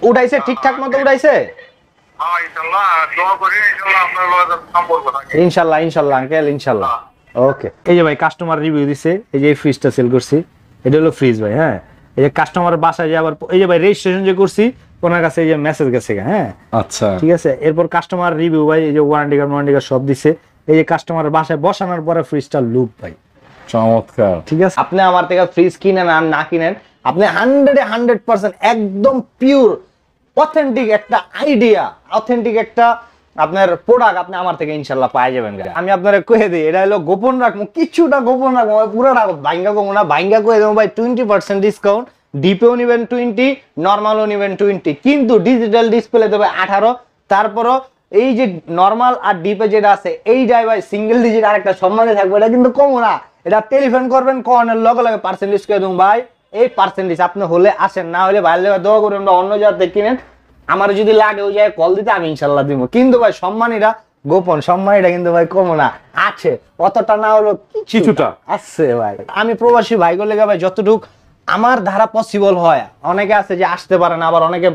উঠাইছে ঠিকঠাক মতো উঠাইছে? ইনশাল্লাহ ইনশাল্লাহ আঙ্কেল ইনশাল্লাহ। ওকে, এই যে ভাই কাস্টমার রিভিউ দিছে, এই যে ফ্রিজটা সেল করছি, এটা হলো ফ্রিজ ভাই। হ্যাঁ, এই যে কাস্টমার বাসায় যে আবার এই যে ভাই রেজিস্ট্রেশন যে করছি ওনার কাছে এই যে মেসেজ গেছে। হ্যাঁ আচ্ছা, ঠিক আছে। এরপর কাস্টমার রিভিউ ভাই, এই যে ওয়ারেন্টি কার্ড সব দিছে। এই যে কাস্টমারের বাসায় বসানোর পরে ফ্রিজটা লুপ ভাই, চমৎকার। ঠিক আছে। আপনি আমার থেকে ফ্রিজ কিনেন আর না কিনেন, আপনি 100% একদম পিওর অথেন্টিক একটা আইডিয়া, অথেন্টিক একটা আপনার প্রোডাক্ট আপনি আমার থেকে ইনশাল্লাহ পাই যাবেন। আমি আপনারা কয়ে দিই, এটা হলো গোপন রাখবো, কিছুটা গোপন রাখবো, পুরোটা ভাঙ্গা কমো না, ভাঙ্গা কয়ে দেবো ভাই 20% ডিসকাউন্ট। ডিপেও নিবেন 20, নর্মালও নিবেন 20, কিন্তু ডিজিটাল ডিসপ্লে দেবে 18। তারপরও এই যে নর্মাল আর ডিপে যেটা আছে এইটাই ভাই সিঙ্গেল ডিজিট আরেকটা সম্মানে থাকবে, এটা কিন্তু কমো না। এটা টেলিফোন করবেন, কনের লগে লগে পার্সেন্টেজ করে দেবো ভাই। এই পার্সেন্টেজ আপনি হলে আসেন, না হলে ভাইয়ের লেগে দোয়া করবেন বা অন্য জায়গা থেকে কিনেন। আমার যদি লাগে ওই জায়গায় কল দিতে আমি ইনশাল্লাহ দিব, কিন্তু ভাই সম্মানীরা গোপন, সম্মানীটা কিন্তু ভাই কমো না, আছে অতটা না হলো কিছুটা আছে ভাই। আমি প্রবাসী ভাইগুলো লেগে ভাই যতটুক আমার ধারা পসিবল হয়, অনেকে আছে যে আসতে পারে না, আবার অনেকে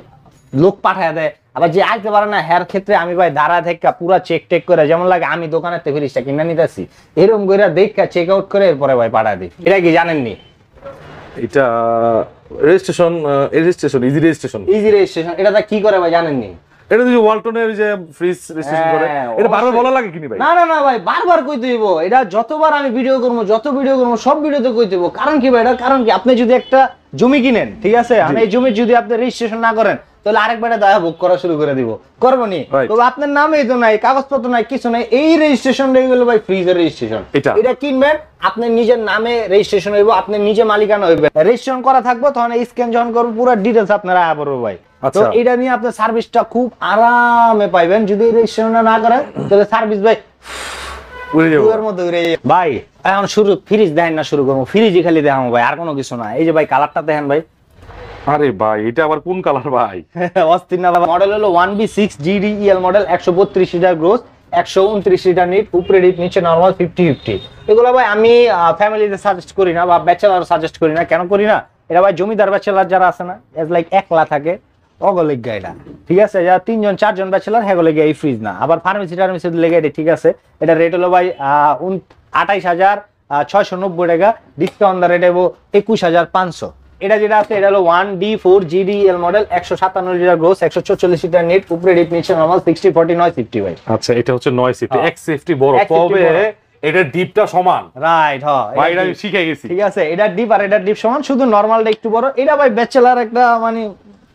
লোক পাঠায় দেয়, আবার যে আসতে পারে না হের ক্ষেত্রে আমি ভাই ধারা থেকে পুরা চেক টেক করে, যেমন লাগে আমি দোকানের থেকে ফ্রিজটা কিনে নিতেছি এরকম করে দেখা চেক আউট করে এরপরে ভাই পাঠায় দিই। এটা কি জানেননি? এটা রেজিস্ট্রেশন, ইজি রেজিস্ট্রেশন। এটা কি করে ভাই জানেননি? এটা যে ওয়ালটনের যে ফ্রিজ রেজিস্ট্রেশন করে, এটা বারবার বলা লাগে কিনি ভাই? না না না ভাই, বারবার কইতে হইব। এটা যতবার আমি ভিডিও করব, যত ভিডিও করব সব ভিডিওতে কইতে হইব। কারণ কি ভাই, এটা কারণ কি, আপনি যদি একটা জমি কিনেন, ঠিক আছে, আমি এই জমি যদি আপনি রেজিস্ট্রেশন না করেন তাহলে আরেকবারে দায়া বুক করা শুরু করে দিব, করবো নি? তবে আপনার নামেই তো নাই, কাগজপত্র নাই, কিছু নাই, এই রেজিস্ট্রেশন হয়ে গেল ভাই ফ্রিজের রেজিস্ট্রেশন। এটা কিনবেন আপনি নিজের নামে রেজিস্ট্রেশন হইব, আপনি নিজে মালিকানা হইবেন, রেজিস্ট্রেশন করা থাকবো, তখন স্ক্যান যখন করবো পুরো ডিটেইলস আপনারা আয়া পড়বো ভাই। তো এটা নিয়ে আপনার সার্ভিসটা খুব আরামে পাইবেন। যদি রেজিস্ট্রেশন না করেন তাহলে সার্ভিস ভাই ভাই এখন শুরু ফ্রিজ দেখেন না, শুরু করবো ফ্রিজই খালি দেখাবো ভাই, আর কোনো কিছু না। এই যে ভাই কালারটা দেখেন ভাই, আরে ভাই এটা আবার কোন কালার ভাই? অস্থির না? মডেল হলো 1B6 GDEL model, 132 litre gross, 129 litre net, উপরে ডিপ নিচে নরমাল 50-50। এগুলো ভাই আমি ফ্যামিলিতে সাজেস্ট করি না বা ব্যাচেলার সাজেস্ট করি না। কেন করি না? এটা ভাই জমিদার ব্যাচেলার যারা আছে না, এজ লাইক একলা থাকে অগলিক এটা, ঠিক আছে, যারা 3জন 4জন ব্যাচেলার হেগলে গিয়ে এই ফ্রিজ না। আবার ফার্মেসি টার্মেসি লেগে এটা ঠিক আছে। এটা রেট হলো ভাই 28,690 টাকা, ডিসকাউন্ট রেট হবো 21,500। এটা যেটা আছে এটা হলো 1D4 GDEL model, 157 litre gross, 144 litre net, উপরে ডিপ নিচে নরমাল 60-40 950 ভাই। আচ্ছা এটা হচ্ছে 950, এক সেফটি বড়, তবে এটা ডিপটা সমান, রাইট? হ্যাঁ ভাই এটা আমি শিখে গেছি, ঠিক আছে। এটা ডিপ আর এটা ডিপ সমান, শুধু নরমালটা একটু বড়। এটা ভাই ব্যাচেলার একটা মানে,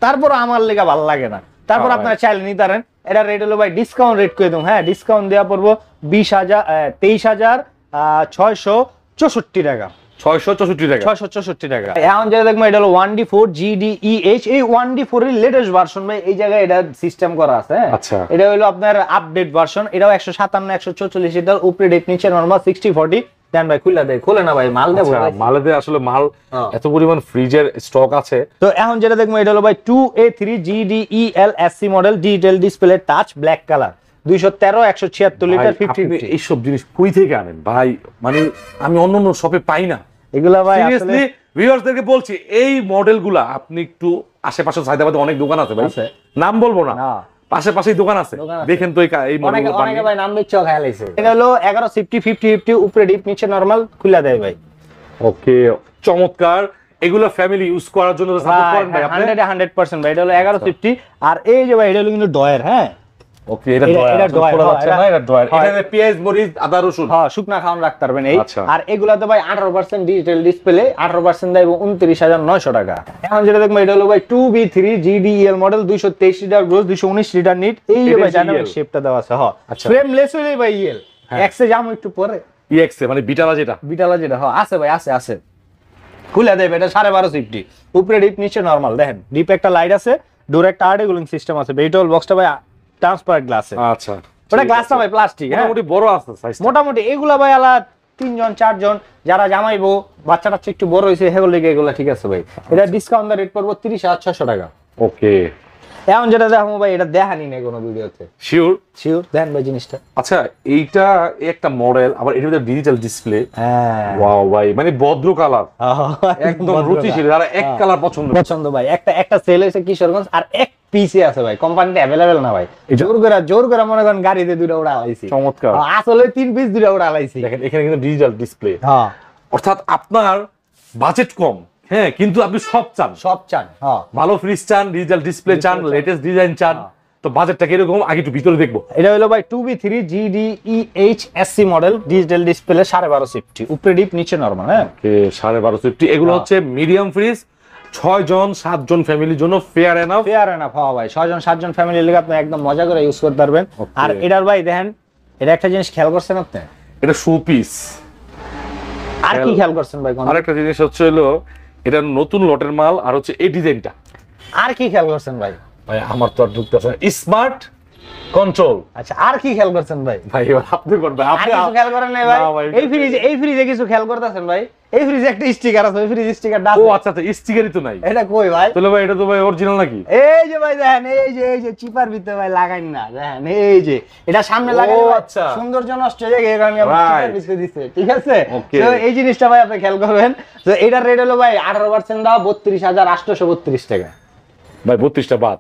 তারপর আমার লেগা ভালো লাগে না, তারপর আপনারা চাইলে নিতে পারেন। এটা রেট হলো ভাই ডিসকাউন্ট রেট করে দেবো, হ্যাঁ ডিসকাউন্ট দেওয়া পড়বো 23,664 টাকা। 664 টাকা। এখন যেটা দেখবো এটা হলো 1D4 GDEH, এই 1D4 এর লেটেস্ট ভার্সন ভাই, এই জায়গায় এটা সিস্টেম করা আছে। আচ্ছা এটা হলো আপনার আপডেট ভার্সন, এটাও 157-144 লিটার, উপরে ডিপ নিচে নরমাল 60-40। দেন ভাই খুলে দেয়, খুলে না ভাই, মাল দেবো। মালেতে আসলে মাল এত পরিমাণ ফ্রিজের স্টক আছে। তো এখন যেটা দেখবো এটা হলো ভাই 2A3 GDEL SC model, digital display, touch, black colour, 213-176 litre 50-50। এইসব জিনিস কই থেকে আনেন ভাই? মানে আমি অন্য শপে পাই না এগুলা ভাই। সিরিয়াসলি ভিউয়ার্সদেরকে বলছি, এই মডেলগুলা আপনি একটু আশেপাশে হায়দ্রাবাদে অনেক দোকান আছে ভাই, নাম বলবো না, পাশাপাশি দোকান আছে, দেখেন তো এই মডেলগুলো অনেকে ভাই নাম দিচ্ছেও খেয়াল হইছে। এটা হলো 1150-50-50, উপরে ডিপ নিচে নরমাল, খুলে দেয় ভাই। ওকে চমৎকার। এগুলো ফ্যামিলি ইউজ করার জন্য সাপোর্ট করেন ভাই আপনি? 100% ভাই। এটা হলো 1150। আর এই যে ভাই এটা হলো কিন্তু ডয়ার, হ্যাঁ ওকে, এটা ডয়ার আছে না? এটা ডয়ার, এখানে পেঁয়াজ মরিচ আদা রসুন হ্যাঁ শুকনা খাওয়ান রাখতে পারবেন এই। আর এগুলাতে ভাই 18% ডিজিটাল ডিসপ্লে, 18% দেব 29,900 টাকা। এখন যেটা দেখবো এটা হলো ভাই 2B3 GDEL model, 223 litre gross, 219 litre NEET. এই যে ভাই জানেন শেপটা দেওয়া আছে, হ্যাঁ ফ্রেমলেস হইলে ভাই ইএল এক্সে যাম একটু পরে, ইএক্সে মানে বিটালা যেটা হ্যাঁ আছে ভাই, আছে খুলে দেবে। এটা 1250, উপরে ডিপ নিচে নরমাল, দেখেন ডিপ একটা লাইট আছে, ডোর একটা আর্ট কুলিং সিস্টেম আছে। বেটল বক্সটা ভাই ট্রান্সপারেন্ট গ্লাস। আচ্ছা ওটা গ্লাসটা ভাই প্লাস্টিক, মোটামুটি বড় আছে সাইজ, মোটামুটি। এগুলা ভাই আলা 3জন 4জন যারা জামাইবো, বাচ্চা টাচ্চা একটু বড় হইছে হেগুলো লেগে এগুলা ঠিক আছে ভাই। এটা ডিসকাউন্ট রেট পড়বো 30,600 টাকা। ওকে এখন যেটা দেখো ভাই, এটা দেখানি নাই কোনো ভিডিওতে। শিওর দেন ভাই জিনিসটা। আচ্ছা এইটা একটা মডেল, আবার এর ভিতরে ডিজিটাল ডিসপ্লে, ওয়াও ভাই, মানে ভদ্র কালার, একদম রুচিশীল, যারা এক কালার পছন্দ ভাই। একটা সেল হইছে কিশোরগঞ্জ, আর পিসি আছে ভাই, কোম্পানিতে অ্যাভেলেবেল না ভাই, জোর করে মনে করেন গাড়িতে দুটো ওড়া আলাইছি। চমৎকার। আসলে 3 পিস দুটো ওড়া আলাইছি। দেখেন এখানে কিন্তু ডিজিটাল ডিসপ্লে, হ্যাঁ অর্থাৎ আপনার বাজেট কম, হ্যাঁ, কিন্তু আপনি সব চান, হ্যাঁ ভালো ফ্রিজ চান, ডিজিটাল ডিসপ্লে চান, লেটেস্ট ডিজাইন চান, তো বাজেটটা কিরকম আগে একটু ভিতরে দেখবো। এটা হলো ভাই 2B3 GDEHSC model, digital display, 12.5 safety, উপরে ডিপ নিচে নরমাল। হ্যাঁ 1250। এগুলো হচ্ছে মিডিয়াম ফ্রিজ, 6 জন 7 জন ফ্যামিলির জন্য ফেয়ার এনাফ। হ্যাঁ ভাই 6 জন 7 জন ফ্যামিলির লিগে আপনি একদম মজা করে ইউজ করতে পারবেন। আর এটার ভাই দেখেন, এটা একটা জিনিস খেয়াল করছেন আপনি, এটা শো পিস। আর কি খেয়াল করছেন ভাই? আরেকটা জিনিস হচ্ছে হলো এটা নতুন লটের মাল, আর হচ্ছে এই ডিজাইনটা। আর কি খেয়াল করছেন ভাই? ভাই আমার তো আর ঢুকতেছে না, স্মার্ট কন্ট্রোল। আচ্ছা আর কি খেয়াল করছেন ভাই? ভাই এবার আপনি করবেন, আর আপনি কিছু খেয়াল করেন নাই ভাই? এই ফ্রিজে কিছু খেয়াল করতেছেন ভাই? এই ফ্রিজে একটা স্টিকার আছে, ওই ফ্রিজ স্টিকারটা ও আছে। আচ্ছা আচ্ছা, স্টিকারই তো নাই। এটা কই ভাই? তাহলে ভাই এটা তো ভাই অরিজিনাল নাকি? এই যে ভাই দেখেন, এই যে চিপার ভিতরে ভাই লাগাইন না, দেখেন এই যে এটা সামনে লাগাইলে ভাই আচ্ছা। সৌন্দর্য নষ্ট হয়ে যায়, এই কারণে আমি চিপার ভিতরে দিছি, ঠিক আছে? Okay. তো এই জিনিসটা ভাই আপনি খেয়াল করবেন। তো এটার রেট হলো ভাই 18% দাও 32,832 টাকা। ভাই 32টা বাদ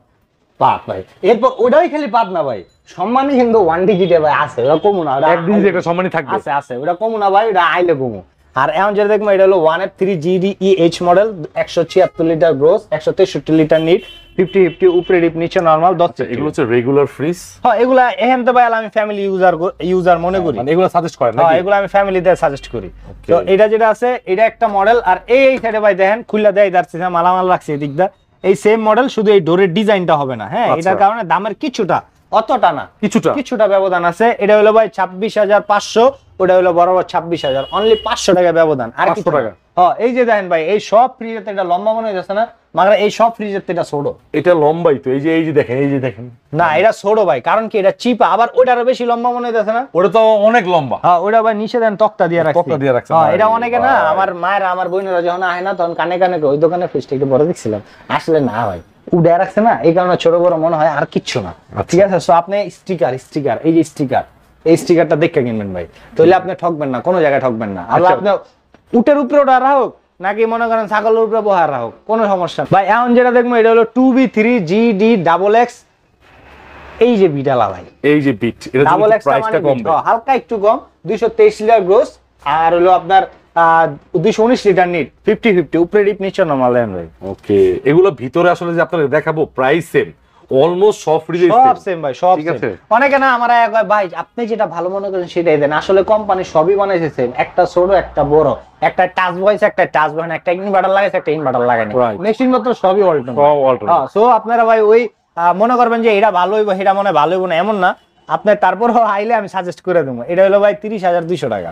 ভাই এরপর ওটাই খালি বাদ না ভাই, সম্মানী কিন্তু 1 ডিজিটে ভাই আছে, ওটা কমু না, ওটা এক ডিজিট একটা সম্মানই থাকবে। আছে ওটা কমু না ভাই, ওটা আইলে কমু। আর এখন যেটা দেখবো এটা হলো 1F3 GDEH model, 176 litre gross, 163 litre NEET, 50-50 উপরে ডিপ নিচে নরমাল। এগুলো হচ্ছে রেগুলার ফ্রিজ। হ্যাঁ এগুলা এখান থেকে ভাই আমি ফ্যামিলি ইউজার মনে করি, মানে এগুলো সাজেস্ট করেন হ্যাঁ নাকি? এগুলো আমি ফ্যামিলিতে সাজেস্ট করি। তো এটা যেটা আছে এটা একটা মডেল, আর এই সাইডে ভাই দেখেন খুললা দেয় যাচ্ছে, মালামাল রাখছে এদিকটা, এই সেম মডেল, শুধু এই ডোরের ডিজাইনটা হবে না। হ্যাঁ এটার কারণে দামের কিছুটা, অতটা না, কিছুটা ব্যবধান আছে। এটা হলো ভাই 26,500, ওটা হলো বরাবর 26,000, অনলি 500 টাকা ব্যবধান, আর কিছু টাকা। হ্যাঁ এই যে দেখেন ভাই, এই সব ফ্রিজের এটা লম্বা মনে হচ্ছে না, মাগরা এই সব ফ্রিজের এটা ছোট। এটা লম্বাই তো, এই যে দেখেন না এটা ছোট ভাই, কারণ কি এটা চিপা, আবার ওটারও বেশি লম্বা মনে হচ্ছে না। ওটা তো অনেক লম্বা। হ্যাঁ ওটা ভাই নিচে দেন তক্তা দিয়ে রাখছে, হ্যাঁ এটা অনেকে না, আমার মায়েরা আমার বোনেরা যখন আহে না তখন কানে কানে ওই দোকানে ফ্রিজটা একটু বড় দেখছিলাম, আসলে না ভাই উডে রাখছে না, এই কারণে ছোট বড় মনে হয়, আর কিচ্ছু না। ঠিক আছে, সো আপনি স্টিকার এই যে এই স্টিকারটা দেখে কিনবেন ভাই, তাহলে আপনি ঠকবেন না, কোনো জায়গায় ঠকবেন না। আর আপনি উটের উপরে ওটা রাখুক, নাকি মনে করেন ছাগলের উপরে বহার রাখুক, কোনো সমস্যা ভাই। এখন যেটা দেখবো এটা হলো 2B3 GDXX, এই যে বিটালা ভাই, এই যে বিট, এটা প্রাইসটা কম, হালকা একটু কম, 223 লিটার গ্রোস, আর হলো আপনার 219 লিটার নিট, 50-50 উপরে ডিপ নিচে নরমাল ভাই। ওকে, এগুলো ভিতরে আসলে যে আপনাদের দেখাবো প্রাইস সেম, অলমোস্ট সব ফ্রিজে সব সেম ভাই, সব সেম। অনেকে না আমার ভাই আপনি যেটা ভালো মনে করেন সেটাই দেন, আসলে কোম্পানি সবই বানাইছে সেম, একটা ছোট একটা বড়, একটা টাচ ভয়েস একটা টাচ ভয়েস, একটা ইনভার্টার লাগাইছে একটা ইনভার্টার লাগায়নি, মেশিন মতো সবই অল্টারনেট। হ্যাঁ সো আপনারা ভাই ওই মনে করবেন যে এটা ভালো হইব সেটা মনে ভালো হইব না এমন না, আপনি তারপরও আইলে আমি সাজেস্ট করে দেবো। এটা হলো ভাই 30,200 টাকা।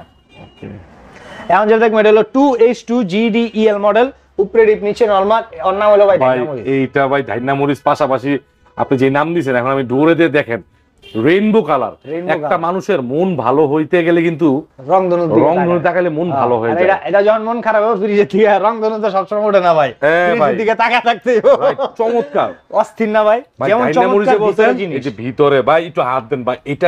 এখন যেটা দেখবেন এটা হলো 2H2 GDEL মডেল, উপরে ডিপ নিচে নরমাল, ওর নাম হলো ভাই ডাইনামোরিস। এইটা ভাই ডাইনামোরিস, পাশাপাশি আপনি যে নাম দিয়েছেন, এখন আমি দৌড়ে দিয়ে দেখেন রেইনবো কালার। একটা মানুষের মন ভালো হইতে গেলে কিন্তু রংধনু তাকালে মন ভালো হয়ে যায়। এটা যখন মন খারাপ হবে ফ্রিজে থেকে রংধনু তো সবসময় ওঠে না ভাই, ফ্রিজের দিকে তাকা থাকতে চমৎকার অস্থির না ভাই, যেমন চমৎকার বলছেন এই যে ভিতরে ভাই একটু হাত দেন ভাই, এটা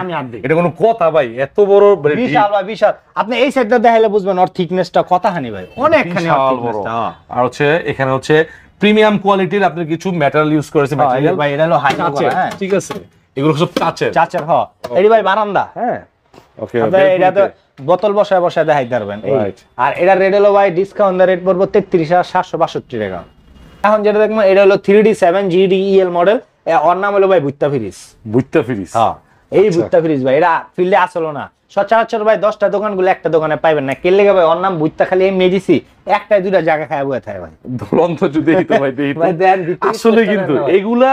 আমি হাত দিই, এটা কোনো কথা ভাই, এত বড় বিশাল ভাই বিশাল। আপনি এই সাইডটা দেখাইলে বুঝবেন ওর থিকনেসটা কতখানি ভাই, অনেকখানি বড়। আর হচ্ছে এখানে হচ্ছে প্রিমিয়াম কোয়ালিটির আপনি কিছু মেটাল ইউজ করেছেন ভাই, এটা হলো হাই কাচের, হ্যাঁ ঠিক আছে, এগুলো সব কাচের হ্যাঁ। এই ভাই বারান্দা, হ্যাঁ ওকে, এটা তো বোতল বসায় দেখাইতে পারবেন। আর এটা রেট হলো ভাই ডিসকাউন্ট রেট পড়বে 33,762 টাকা। এখন যেটা দেখবো এটা হলো 3D7 GDEL মডেল, ওর নাম হলো ভাই বুত্তা ফ্রিজ। হ্যাঁ এই বুত্তা ফ্রিজ ভাই, এটা ফিল্ডে আসলো না সচরাচর ভাই, 10টা দোকানগুলো একটা দোকানে পাইবেন না, কেলে ভাই ওর নাম বুত্তা, খালি এমনি দিছি একটা দুইটা জায়গা খায় বয়ে থাকে ভাই, দুরন্ত যদি ভাই আসলে কিন্তু এগুলা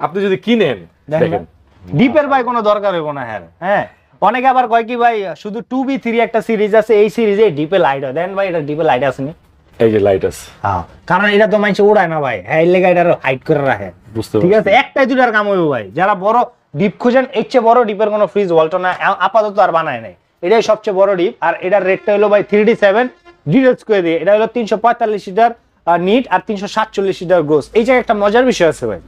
আপনি যদি কিনেন দেখেন ডিপের ভাই কোনো দরকার হইব না। হ্যাঁ অনেকে আবার কয় কি ভাই শুধু 2B3 একটা সিরিজ আছে, এই সিরিজে ডিপে লাইট হয়, দেন ভাই এটা ডিপে লাইট আছে নি, এই যে লাইট আছে, হ্যাঁ কারণ এটা তো মানুষ ওড়ায় না ভাই, হ্যাঁ এর লেগে এটা হাইট করে রাখে, ঠিক আছে? একটাই দুটার কাম হইব ভাই, যারা বড় ডিপ খুঁজেন এর চেয়ে বড় ডিপের কোনো ফ্রিজ ওয়ালটন আপাতত আর বানায় নাই, এটাই সবচেয়ে বড় ডিপ। আর এটার রেটটা হলো ভাই 3D7 ডিটেলস করে দিয়ে, এটা হলো 345 লিটার নিট আর 347 লিটার গ্রোস। এই জায়গায় একটা মজার বিষয় আছে ভাই,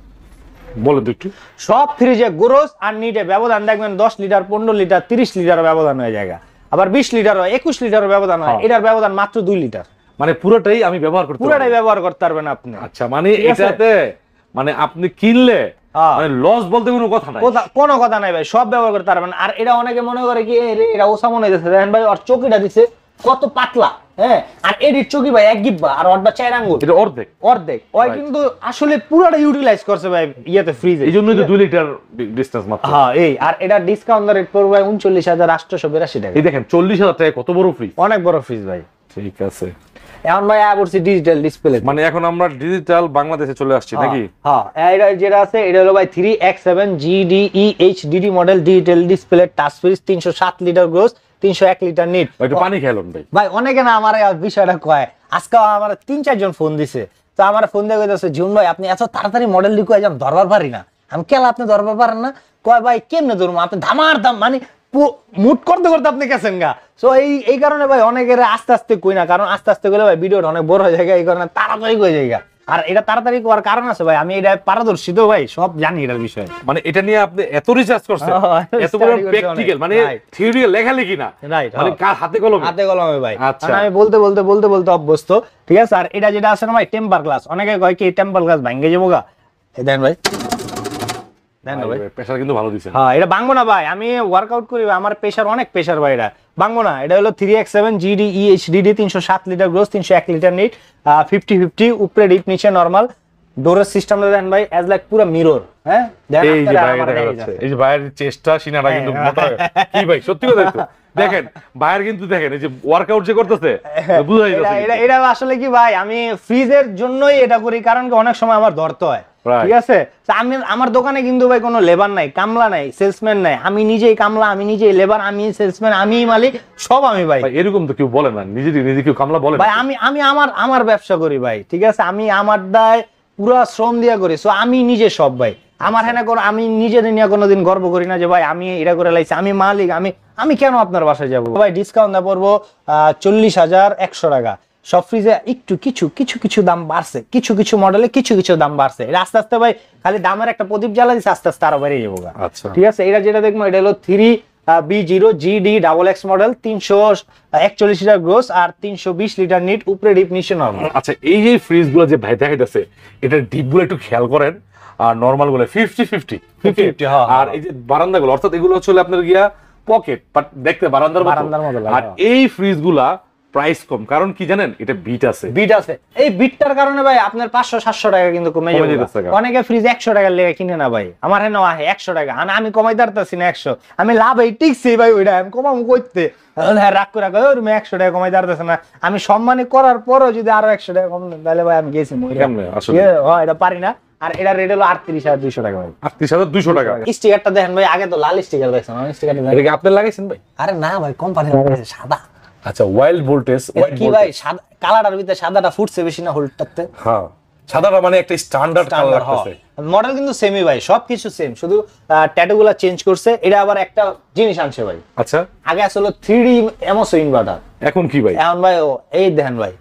বলেন তো একটু। সব ফ্রিজে গ্রোস আর নিটে ব্যবধান দেখবেন 10 লিটার 15 লিটার 30 লিটার ব্যবধান হয়ে যায়, আবার 20 লিটার 21 লিটার ব্যবধান হয়, এটার ব্যবধান মাত্র 2 লিটার, মানে পুরোটাই আমি ব্যবহার করতে ব্যবহার করতে পারবেন আপনি। আচ্ছা মানে এটাতে মানে আপনি কিনলে হ্যাঁ। মানে লস বলতে কোনো কথা নাই। কোনো কথা নাই ভাই, সব ব্যবহার করতে পারবেন। আর এটা অনেকে মনে করে কি এরা ওসা মনে হইতেছে, দেখেন ভাই ওর চকিটা দিছে কত পাতলা, হ্যাঁ, আর এডির চকি ভাই 1 গিব্বা আর ওরটা 4 আঙ্গুল, এটা অর্ধেক অর্ধেক। ওই কিন্তু আসলে পুরোটা ইউটিলাইজ করছে ভাই ইয়েতে, ফ্রিজে। এই জন্যই তো 2 লিটার ডিসটেন্স মাত্র। হ্যাঁ এই, আর এটা ডিসকাউন্ট রেট পড়বে ভাই 39,882 টাকা। এই দেখেন 40,000 টাকা কত বড় ফ্রিজ, অনেক বড় ফ্রিজ ভাই। ঠিক আছে। এখন ভাই আবরছি ডিজিটাল ডিসপ্লে, মানে এখন আমরা ডিজিটাল বাংলাদেশে চলে আসছি নাকি? হ্যাঁ, এটা যেটা আছে এটা হলো ভাই 3X7 GDE HDD model digital display touch fridge, 307 litre gross, 301 litre NEET. একটু পানি খেলুন ভাই। ভাই অনেকে না আমার এই বিষয়টা কয়, আজকে আমার 3-4 জন ফোন দিছে, তো আমার ফোন দিয়ে কইতাছে জুন ভাই আপনি এত তাড়াতাড়ি মডেল লিখে যান, ধরবার পারি না। আমি কেলা আপনি ধরবার পারেন না? কয় ভাই কেমনে ধরবো, আপনি ধামার দাম মানে মুট করতে করতে আপনি গেছেন গা। সো এই কারণে ভাই অনেকের আস্তে আস্তে কই না, কারণ আস্তে আস্তে গেলে ভাই ভিডিওটা অনেক বড় হয়ে যায়, এই কারণে তাড়াতাড়ি কই যায়। আর এটা তাড়াতাড়ি করার কারণ আছে ভাই, আমি এটা পারদর্শী তো ভাই, সব জানি এটার বিষয়ে। মানে এটা নিয়ে আপনি এত রিসার্চ করছেন, এত বড় প্র্যাকটিক্যাল, মানে থিওরিক্যাল লেখালেখি না, রাইট, মানে কার হাতে কলমে? হাতে কলমে ভাই। আচ্ছা। আমি বলতে অভ্যস্ত, ঠিক আছে। আর এটা যেটা আছে না ভাই টেম্পার গ্লাস, অনেকে কয় কি টেম্পার গ্লাস ভাঙে যাবো গা, এই দেন ভাই, দেন ভাই। প্রেসার কিন্তু ভালো দিছেন। হ্যাঁ এটা ভাঙবো না ভাই, আমি ওয়ার্কআউট করি ভাই, আমার প্রেসার অনেক প্রেসার ভাই, এটা ভাঙবো না। এটা হলো 3X7 GDE HDD 307 litre gross, 301 litre NEET, 50-50 উপরে ডিপ নিচে নরমাল। ডোরের সিস্টেমটা দেন ভাই অ্যাজ লাইক পুরো মিরর, হ্যাঁ। এই যে বাইরে দেখা যাচ্ছে, এই যে বাইরের চেষ্টা সিনাটা কিন্তু মোটা কি ভাই, সত্যি কথা তো দেখেন বাইরে কিন্তু দেখেন এই যে ওয়ার্কআউট যে করতেছে বুঝাই যাচ্ছে। এটা আসলে কি ভাই, আমি ফ্রিজের জন্যই এটা করি, কারণ কি অনেক সময় আমার ধরতে হয়, ঠিক আছে। আমি আমার দোকানে কিন্তু ভাই কোনো লেবার নাই, কামলা নাই, সেলসম্যান নাই, আমি নিজেই কামলা, আমি নিজেই লেবার, আমি সেলসম্যান, আমি মালিক, সব আমি ভাই। এরকম তো কেউ বলে না, নিজে কেউ কামলা বলে ভাই। আমি আমার ব্যবসা করি ভাই, ঠিক আছে, আমি আমার দায় পুরো শ্রম দিয়া করি, সো আমি নিজে সব ভাই। আমার হ্যাঁ কোনো, আমি নিজের নিয়ে কোনোদিন গর্ব করি না যে ভাই আমি এটা করে লাইছি, আমি মালিক, আমি কেন আপনার বাসায় যাবো ভাই। ডিসকাউন্ট দেওয়া পড়বো 40,100 টাকা। সব ফ্রিজে একটু কিছু দাম বাড়ছে, কিছু মডেলে কিছু দাম বাড়ছে। এটা আস্তে আস্তে ভাই খালি দামের একটা প্রদীপ জ্বালা দিচ্ছে, আস্তে আস্তে আরো বেড়ে যাবো। আচ্ছা ঠিক আছে। এটা যেটা দেখবো এটা হলো 3B0 GD XX model, 341 litre gross আর 320 লিটার নিট, উপরে ডিপ নিচে নরমাল। আচ্ছা এই যে ফ্রিজ গুলো যে ভাই দেখাইতেছে, এটা ডিপ গুলো একটু খেয়াল করেন, আর নরমাল গুলো 50-50, আর এই যে বারান্দা গুলো অর্থাৎ এগুলো হচ্ছে আপনার গিয়া পকেট, বাট দেখতে বারান্দার মতো। আর এই ফ্রিজ গুলা প্রাইস কম, কারণ কি জানেন, এটা বিট আছে। এই বিটটার কারণে ভাই আপনার 500-700 টাকা কিন্তু কমে যাবে। অনেকে ফ্রিজ 100 টাকার লেগে কিনে না ভাই, আমার হ্যাঁ 100 টাকা, আমি কমাই পারতাছি না 100, আমি লাভ এই টিকছি ভাই, ওইটা আমি কমাবো করতে রাগ করে 100 টাকা কমাই পারতেছে না, আমি সম্মানী করার পরও যদি আরো 100 টাকা কম দেন তাহলে ভাই আমি গেছি, এটা পারি না। আর এটা রেট হলো 38,200 টাকা ভাই। 38,200 টাকা। স্টিকারটা দেখেন ভাই, আগে তো লাল স্টিকার দেখছেন, এটা কি আপনি লাগাইছেন ভাই? আরে না ভাই, কোম্পানি লাগাইছে সাদা। আচ্ছা ওয়াইল্ড ভোল্টেজ কি ভাই, সাদা কালারটার ভিতরে সাদাটা ফুটছে বেশি না হোল্ডটাতে। হ্যাঁ সাদাটা মানে একটা স্ট্যান্ডার্ড কালার লাগতেছে। মডেল কিন্তু সেমই ভাই, সবকিছু সেম, শুধু ট্যাটুগুলো চেঞ্জ করছে। এটা আবার একটা জিনিস আনছে ভাই, আচ্ছা আগে আসলে 3D এমওস ইনভার্টার, এখন কি ভাই? এখন ভাই এই দেখেন ভাই,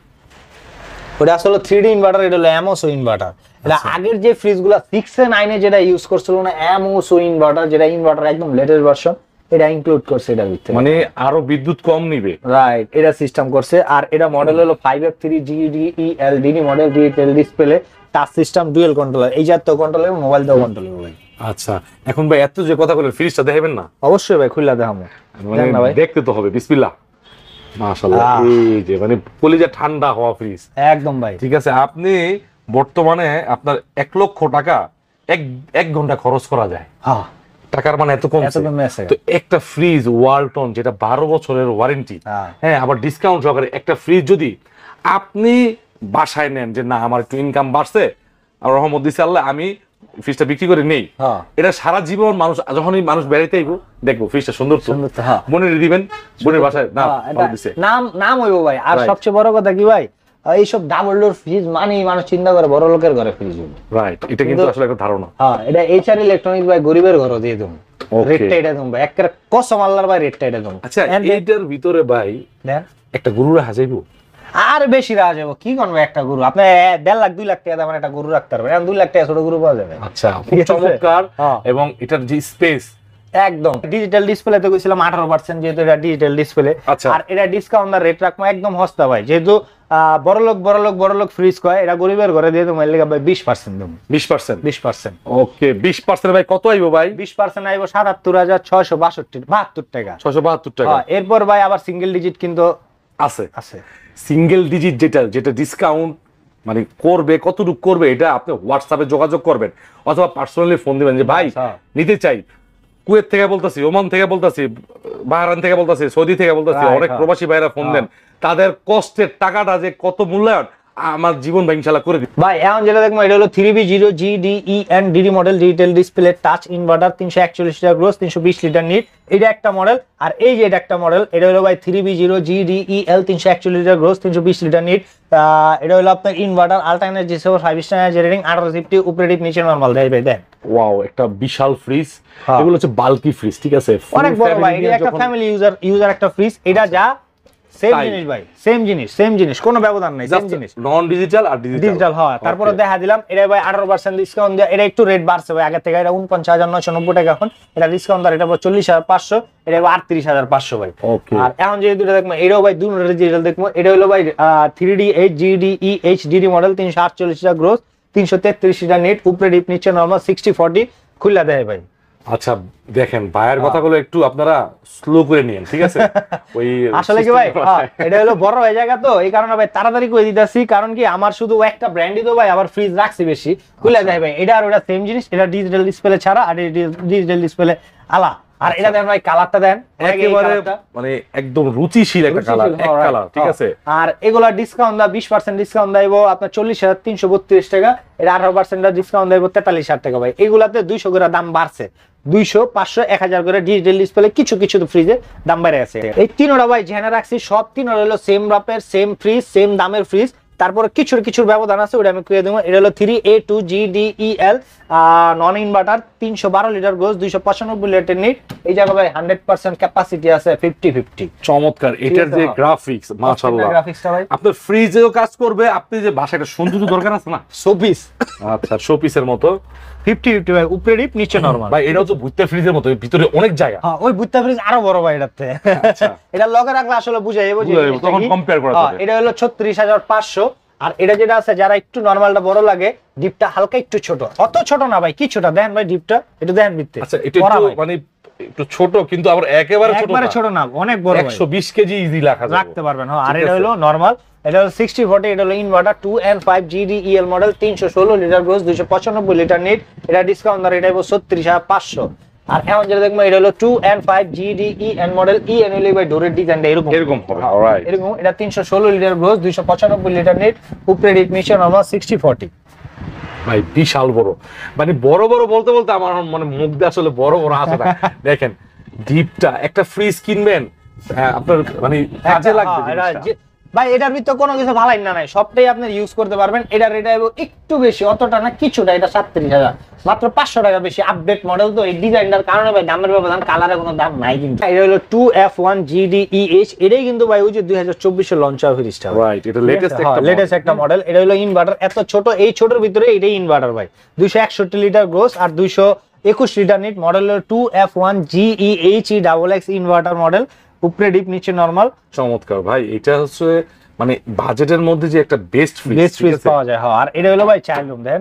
ওটা আসলে 3D ইনভার্টার, এটা হলো এমওস ইনভার্টার। এটা আগের যে ফ্রিজগুলো 6 এ 9 এ যেটা ইউজ করছিল না, এমওস ইনভার্টার, যেটা ইনভার্টার একদম লেটেস্ট ভার্সন, এটা ইনক্লুড করছে এটার ভিতরে, মানে আরো বিদ্যুৎ কম নিবে, রাইট, এটা সিস্টেম করছে। আর এটা মডেল হলো 5F3 GDE LDD model, digital display, touch system, dual controller, এই জাতীয় কন্ট্রোলার, মোবাইল দিয়ে কন্ট্রোল হবে ভাই। আচ্ছা এখন ভাই এত যে কথা বলেন, ফ্রিজটা দেখাবেন না? অবশ্যই ভাই, খুললা দেখাবো, মানে দেখতে তো হবে। বিসমিল্লাহ, মাশাআল্লাহ, এই যে মানে কলিজা ঠান্ডা হওয়া ফ্রিজ একদম ভাই। ঠিক আছে, আপনি বর্তমানে আপনার 1 লক্ষ টাকা এক ঘন্টা খরচ করা যায়, হ্যাঁ টাকার মানে এত কমছে। তো একটা ফ্রিজ ওয়ালটন যেটা 12 বছরের ওয়ারেন্টি, হ্যাঁ আবার ডিসকাউন্ট সহকারে একটা ফ্রিজ যদি আপনি বাসায় নেন, যে না আমার একটু ইনকাম বাড়ছে, আর রহমত দিছে আল্লাহ, আমি ফ্রিজটা বিক্রি করে নেই, এটা সারা জীবন মানুষ যখনই মানুষ বেড়াইতে আইবো দেখবো ফ্রিজটা সুন্দর তো, বোনের দিবেন, বোনের বাসায় নাম হইব ভাই। আর সবচেয়ে বড় কথা কি ভাই, এইসব ডাবল ডোর ফ্রিজ মানে মানুষ চিন্তা করে বড় লোকের ঘরে ফ্রিজ হবে, রাইট, এটা কিন্তু আসলে একটা ধারণা। হ্যাঁ এটা HR ইলেকট্রনিক ভাই, গরিবের ঘরও দিয়ে দেব, রেটটা এটা দেব ভাই, একটা কসম আল্লাহর ভাই, রেটটা এটা দেব। আচ্ছা এইটার ভিতরে ভাই একটা গরু রাখা যাইবো? আর বেশি রাখা যাবো, কি করবো, একটা গরু আপনি 1.5 লাখ 2 লাখ টাকা দামের একটা গরু রাখতে পারবেন, 2 লাখ টাকা ছোট গরু পাওয়া যাবে। আচ্ছা চমৎকার। এবং এটার যে স্পেস একদম ডিজিটাল ডিসপ্লে তে কইছিলাম 18%, যেহেতু এটা ডিজিটাল ডিসপ্লে। আর এটা ডিসকাউন্ট রেট রাখবো একদম সস্তা ভাই, যেহেতু বড়লোক ফ্রিজ কয়, এটা গরিবের ঘরে দিয়ে তোমার লেগে ভাই 20% দেব। 20%। ওকে 20% ভাই কত আইবো ভাই? 20% আইবো 77,672 টাকা। 672 টাকা। এরপর ভাই আবার সিঙ্গেল ডিজিট কিন্তু আছে সিঙ্গেল ডিজিট যেটা ডিসকাউন্ট মানে করবে, কতটুকু করবে এটা আপনি হোয়াটসঅ্যাপে যোগাযোগ করবেন অথবা পার্সোনালি ফোন দিবেন যে ভাই নিতে চাই। কুয়েত থেকে বলতাছি, ওমান থেকে বলতাছি, বাহরাইন থেকে বলতাছি, সৌদি থেকে বলতাছি, অনেক প্রবাসী ভাইরা ফোন দেন, তাদের কষ্টের টাকাটা যে কত মূল্যায়ন আমার জীবন ভাই ইনশাআল্লাহ করে দিই ভাই। এখন যেটা দেখবো এটা হলো 3B0GDEN model, digital display, touch inverter, 341 litre gross, 320 litre NEET, এটা একটা মডেল। আর এই যে এটা একটা মডেল, এটা হলো ভাই 3B0GDEL, 341 litre gross, 320 litre NEET. এটা হলো আপনার inverter, ultra energy saver, 5 star energy rating, 1850, উপরে ডিপ নিচে নরমাল দেয় ভাই। দেন ওয়াও, একটা বিশাল ফ্রিজ। এগুলো হচ্ছে বাল্কি ফ্রিজ, ঠিক আছে, অনেক বড় ভাই। এটা একটা ফ্যামিলি ইউজার একটা ফ্রিজ। এটা যা সেম জিনিস ভাই, সেম জিনিস, কোনো ব্যবধান নাই, সেম জিনিস, নন ডিজিটাল আর ডিজিটাল। হয়। তারপরে দেখা দিলাম এটা ভাই 18% ডিসকাউন্ট দেয়া, এটা একটু রেট বাড়ছে ভাই আগে থেকে। এটা 49,990 টাকা এখন, এটা ডিসকাউন্ট আর এটা 40,500, এটা 38,500 ভাই। আর এখন যে দুটো দেখবো এটাও ভাই দুটো ডিজিটাল দেখবো। এটা হলো ভাই 3D8GDEHDD মডেল, 348 টা গ্রোস, 333 টা নেট, উপরে ডিপ নিচে নরমাল, 60/40 খুলে দেয় ভাই। আচ্ছা দেখেন ভাইয়ের কথাগুলো একটু আপনারা স্লো করে নিন, ঠিক আছে? ওই আসলে কি ভাই এটা হলো বড় হয়ে জায়গা তো, এই কারণে ভাই তাড়াতাড়ি করে দিতেছি। কারণ কি আমার শুধু একটা ব্র্যান্ডই তো ভাই, আবার ফ্রিজ রাখছি বেশি, খুলে দেয় ভাই। এটা আর ওটা সেম জিনিস, এটা ডিজিটাল ডিসপ্লে ছাড়া আর ডিজিটাল ডিসপ্লে আলা। আর এটা দেন ভাই কালারটা দেন একেবারে মানে একদম রুচিশীল একটা কালার, এক কালার, ঠিক আছে? আর এগুলা ডিসকাউন্ট দা 20% ডিসকাউন্ট দেব আপনার 40,332 টাকা। এটা 18% ডিসকাউন্ট দেব 43,000 টাকা ভাই। এগুলাতে 200 করে দাম বাড়ছে, 200, 500, 1000 করে ডিজিটাল ডিসপ্লে। কিছু তো ফ্রিজে দাম বেড়ে আছে। এই তিনটা ভাই জেনে রাখছি, সব তিন হলো সেম রাপের, সেম ফ্রিজ, সেম দামের ফ্রিজ। তারপরে কিছুর ব্যবধান আছে, ওটা আমি কইয়ে দেবো। এটা হলো 3A2GDEL নন inverter, 312 litre gross, 295 litre NEET. এই জায়গা ভাই 100% ক্যাপাসিটি আছে, 50-50। চমৎকার। এটার যে গ্রাফিক্স, মাশাআল্লাহ, গ্রাফিক্সটা ভাই আপনার ফ্রিজেও কাজ করবে। আপনি যে বাসায় একটা সৌন্দর্য দরকার আছে না, শোপিস, আচ্ছা শোপিসের মতো 50-50 ভাই, উপরে ডিপ নিচে নরমাল ভাই। এটাও তো বুইত্তা ফ্রিজের মতো, ভিতরে অনেক জায়গা। হ্যাঁ, ওই বুইত্তা ফ্রিজ আরো বড় ভাই এটাতে। আচ্ছা এটা লগে রাখলে আসলে বুঝাই যাবে যে তখন কম্পেয়ার করা যাবে। এটা হলো 36,500। আর এটা যেটা আছে, যারা একটু নরমালটা বড় লাগে, ডিপটা হালকা একটু ছোট, অত ছোট না ভাই, কিছুটা দেন ভাই ডিপটা, একটু দেন ভিতরে। আচ্ছা এটা একটু মানে একটু ছোট, কিন্তু আবার একেবারে ছোট না, অনেক বড় ভাই, 120 কেজি ইজি রাখতে পারবেন। হ্যাঁ, আর এটা হলো নরমাল, এটা হলো 60/40, এটা হলো inverter 2N5GDEL model, 316 litre gross, 295 litre NEET. এটা ডিসকাউন্ট আর এটা 36,500। আর এখন যেটা দেখবো এটা হলো 2N5GDEN মডেল, EN হলো ভাই ডোরের ডিজাইনটা এরকম হবে। অলরাইট, এরকম। এটা 316 লিটার গ্রোস, 295 লিটার নিট, উপরে ডিপ নিচে নরমাল, 60/40 ভাই। বিশাল বড়, মানে বড় বলতে আমার মানে মুখ দিয়ে আসলে বড় আছে না। দেখেন ডিপটা, একটা ফ্রিজ কিনবেন আপনার মানে কাজে লাগবে ভাই। এটার ভিতরে কোনো কিছু ভালাই না নাই, সবটাই আপনি ইউজ করতে পারবেন। এটার রেট একটু বেশি, অতটা না, কিছুটা। এটা 37,000, মাত্র 500 টাকা বেশি। আপডেট মডেল তো, এই ডিজাইনটার কারণে ভাই দামের ব্যবধান, কালারে কোনো দাম নাই কিন্তু। এটা হলো 2F1GDEH, এটাই কিন্তু ভাই ওই যে 2024 এর লঞ্চ হওয়া ফ্রিজটা। রাইট, এটা লেটেস্ট একটা মডেল। এটা হলো ইনভার্টার, এত ছোট, এই ছোটর ভিতরে এটাই ইনভার্টার ভাই। 261 লিটার গ্রোস আর 221 লিটার নিট। মডেল হলো 2F1GEHEXX ইনভার্টার মডেল, উপরে ডিপ নিচে নরমাল। চমৎকার ভাই। এটা হচ্ছে মানে বাজেটের মধ্যে যে একটা বেস্ট ফ্রিজ পাওয়া যায়। হ্যাঁ, আর এটা হলো ভাই চাইল্ড রুম। দেন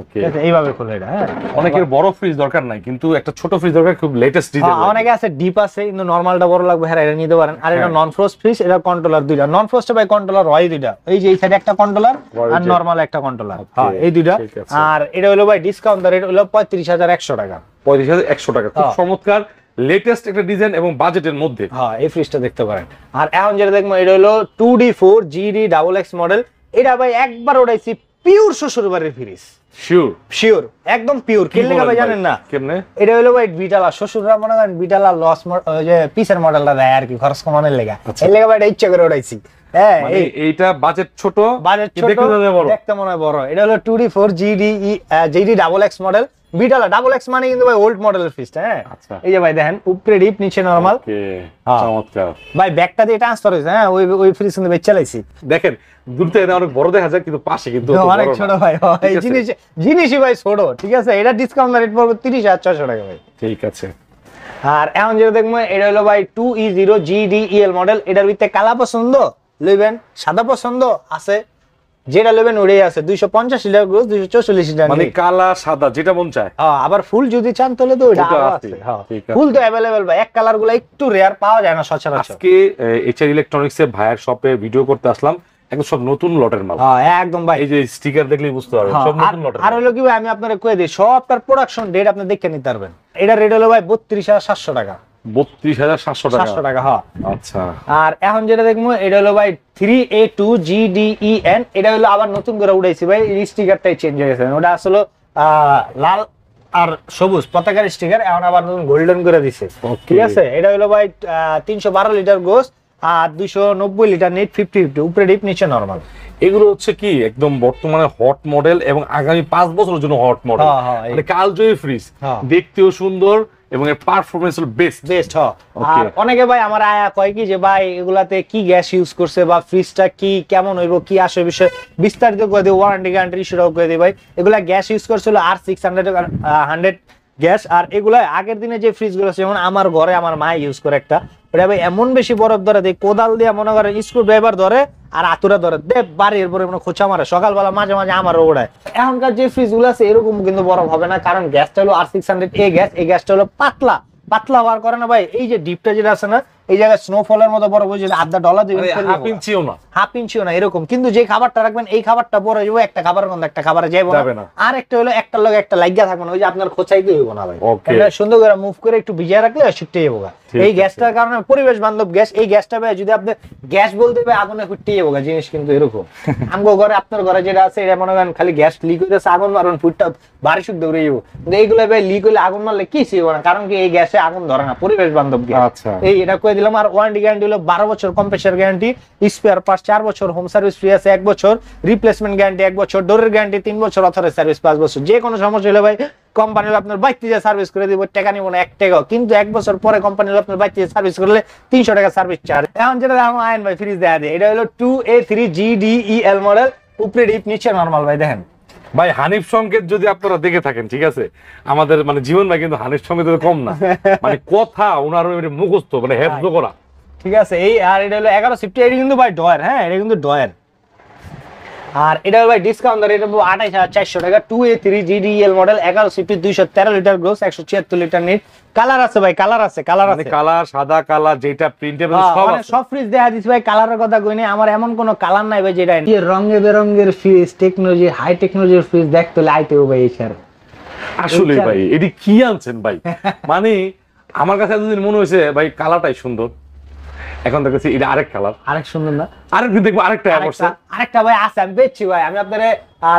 ওকে, এইভাবে খুলে এটা। হ্যাঁ, অনেকের বড় ফ্রিজ দরকার নাই, কিন্তু একটা ছোট ফ্রিজ দরকার, খুব লেটেস্ট ডিজাইন। অনেকে আছে ডিপ আছে, কিন্তু নরমালটা বড় লাগবে, হ্যাঁ এটা নিতে পারেন। আর এটা নন ফ্রস্ট ফ্রিজ, এটা কন্ট্রোলার দুইটা। নন ফ্রস্টে ভাই কন্ট্রোলার হয় দুইটা, এই যে এই সাইডে একটা কন্ট্রোলার আর নরমাল একটা কন্ট্রোলার। হ্যাঁ, এই দুইটা। আর এটা হলো ভাই ডিসকাউন্ট রেট হলো 35,100 টাকা। 35,100 টাকা, খুব চমৎকার লেটেস্ট একটা ডিজাইন এবং বাজেটের মধ্যে। হ্যাঁ, এই ফ্রিজটা দেখতে পারেন। আর এখন যেটা দেখবো এটা হলো 2D4GDXX মডেল। এটা ভাই একবার ওটাইছি পিওর শ্বশুর বাড়ির ফ্রিজ। শিওর একদম পিওর। কেন লাগা ভাই জানেন না কেমনে? এটা হলো ভাই বিটালা, শ্বশুররা মনে করেন বিটালা লস যে পিসের মডেলটা দেয় আর কি, খরচ কমানোর লেগা। এই লেগা ভাই এটা ইচ্ছা করে ওটাইছি। হ্যাঁ, এইটা বাজেট ছোট, দেখতে মনে হয় বড়। এটা হলো 2D4GDXX মডেল, বিটালা XX মানে কিন্তু ভাই ওল্ড মডেলের ফ্রিজটা। হ্যাঁ, এই যে ভাই দেখেন উপরে ডিপ নিচে নরমাল। চমৎকার ভাই, ব্যাকটা দিয়ে ট্রান্সফার হইছে। হ্যাঁ, ওই ফ্রিজ কিন্তু ভাই চালাইছি। দেখেন দূর থেকে অনেক বড় দেখা যায়, কিন্তু পাশে কিন্তু অনেক ছোট ভাই। এই জিনিসই ভাই ছোট, ঠিক আছে? এটা ডিসকাউন্ট রেট পড়বে 30,600 টাকা ভাই। ঠিক আছে। আর এখন যেটা দেখবো এটা হলো ভাই 2E0GDEL মডেল। এটার ভিতরে কালা পছন্দ, লইবেন, সাদা পছন্দ আছে, যেটা লইবেন ওটাই আছে। 250 লিটার গ্রোস, 244 লিটার, মানে কালা সাদা যেটা মন চায়। আবার ফুল যদি চান তাহলে তো ওটা আছে। ফুল তো अवेलेबल ভাই, এক কালার গুলো একটু রেয়ার পাওয়া যায় না সচরাচর। আজকে এইচআর ইলেকট্রনিক্স এর ভাইয়ের শপে ভিডিও করতে আসলাম, একদম সব নতুন লটের মাল। একদম ভাই, এই যে স্টিকার দেখলেই বুঝতে পারবেন সব নতুন লটের। আর হলো কি ভাই, আমি আপনারে কই দেই, সবটার প্রোডাকশন ডেট আপনি দেখে নিতে পারবেন। এটা রেট হলো ভাই 32,700 টাকা। 32,700 টাকা। 700 টাকা, হ্যাঁ। আচ্ছা, আর এখন যেটা দেখবো এটা হলো ভাই 3A2 GDEN। এটা হলো আবার নতুন করে উড়াইছি ভাই, স্টিকারটাই চেঞ্জ হয়ে গেছে। ওটা আসলে লাল আর সবুজ পতাকার স্টিকার, এখন আবার নতুন গোল্ডেন করে দিছে। ঠিক আছে, এটা হলো ভাই 312 লিটার গোস আর 290 লিটার নিট, 50-50, উপরে ডিপ নিচে নরমাল। এগুলো হচ্ছে কি একদম বর্তমানে হট মডেল এবং আগামী 5 বছরের জন্য হট মডেল। মানে কালজয়ী ফ্রিজ, দেখতেও সুন্দর এবং এর পারফরম্যান্স হলো বেস্ট। আর অনেকে ভাই আমার আয়া কয় কি যে ভাই এগুলাতে কি গ্যাস ইউজ করছে বা ফ্রিজটা কি কেমন হইব কি আসে বিষয় বিস্তারিত করে দিই, ওয়ারেন্টি গ্যারান্টি ইস্যুটাও করে দিই ভাই। এগুলা গ্যাস ইউজ করছিল R600 গ্যাস। আর এগুলা আগের দিনে যে ফ্রিজ গুলো যেমন আমার ঘরে আমার মা ইউজ করে একটা, ওটা ভাই এমন বেশি বরফ ধরে দেয়, কোদাল দিয়ে মনে করেন স্ক্রু ড্রাইভার ধরে আর আতুরা ধরে দে বাড়ির পরে মনে খোঁচা মারে, সকালবেলা মাঝে মাঝে আমারও ওড়ায়। এখনকার যে ফ্রিজ গুলো আছে এরকম কিন্তু বরফ হবে না, কারণ গ্যাসটা হলো R600A গ্যাস। এই গ্যাসটা হলো পাতলা পাতলা হওয়ার কারণে ভাই এই যে ডিপটা যেটা আছে না, এই জায়গায় স্নোফলের মতো বরফ হয়ে যাবে, আধা ডলার দিবেন, হাফ ইঞ্চিও না এরকম। কিন্তু যে খাবারটা রাখবেন এই খাবারটা বড় হয়ে যাবে, একটা খাবারের মধ্যে একটা খাবারে যাবে না। আর একটা হলো একটার লগে একটা লাগিয়া থাকবে না, ওই যে আপনার খোঁচাই দিয়ে হইব না ভাই। এটা সুন্দর করে মুভ করে একটু ভিজিয়ে রাখলে ছুটে যাবো। এই গ্যাসটার কারণে পরিবেশ বান্ধব গ্যাস। এই গ্যাসটা ভাই যদি আপনি গ্যাস বলতে ভাই আগুনে ফুটতে যাবো জিনিস কিন্তু এরকম। আমগো ঘরে আপনার ঘরে যেটা আছে এটা মনে করেন খালি গ্যাস লিক হইতেছে, আগুন মারুন ফুটটা বাড়ি শুদ্ধ উড়ে যাবো। কিন্তু এইগুলো ভাই লিক হলে আগুন মারলে কি ছিল না, কারণ কি এই গ্যাসে আগুন ধরে না, পরিবেশ বান্ধব গ্যাস। এই এটা কয়ে দিলাম। আর ওয়ারেন্টি গ্যারান্টি হলো 12 বছর, কম্প্রেসার গ্যারান্টি, স্পেয়ার পার্টস 4 বছর, হোম সার্ভিস ফ্রি আছে 1 বছর, রিপ্লেসমেন্ট গ্যারান্টি 1 বছর, ডোরের গ্যারান্টি 3 বছর, অথরাইজ সার্ভিস 5 বছর। যে কোনো সমস্যা হলে ভাই কোম্পানি আপনার বাইতে যে সার্ভিস করে দিব, টাকা নিব না 1 টাকাও। কিন্তু 1 বছর পরে কোম্পানি আপনার বাইতে সার্ভিস করলে 300 টাকা সার্ভিস চার্জ। এখন যেটা এখন আইন ভাই ফ্রিজ দেখা দেয়, এটা হলো 2A3 GDEL মডেল, উপরে ডিপ নিচে নরমাল ভাই। দেখেন ভাই হানিফ সংকেত যদি আপনারা দেখে থাকেন, ঠিক আছে, আমাদের মানে জীবন ভাই কিন্তু হানিফ সংকেত কম না, মানে কথা ওনার মুখস্থ মানে হেফজ করা। ঠিক আছে, এই আর এটা হলো 11 সিফটি, এটা কিন্তু ভাই ডয়ার, হ্যাঁ এটা কিন্তু ডয়ার। আর এটা ভাই ডিসকাউন্ট ধরে এটা 28,400 টাকা। 2A3 GDEL model, 11 সিফটি, 213 litre gross, 176 litre NEET. Colour আছে ভাই, কালার আছে, কালার আছে, কালার সাদা কালার যেটা প্রিন্টেবল সব আছে। সব ফ্রিজ দেখা দিছি ভাই, কালারের কথা কই নাই। আমার এমন কোন কালার নাই ভাই যেটা এই রঙে বেরঙের ফ্রিজ, টেকনোলজি, হাই টেকনোলজির ফ্রিজ দেখতে লাইতেও ভাই এই স্যার। আসলে ভাই এটি কি আনছেন ভাই, মানে আমার কাছে এতদিন মনে হয়েছে ভাই কালারটাই সুন্দর, এখন দেখছি এটা আরেক কালার, আরেক সুন্দর না, আরেকদিন দেখবো আরেকটা আরেকটা ভাই আছে, আমি বেচছি ভাই, আমি আপনারে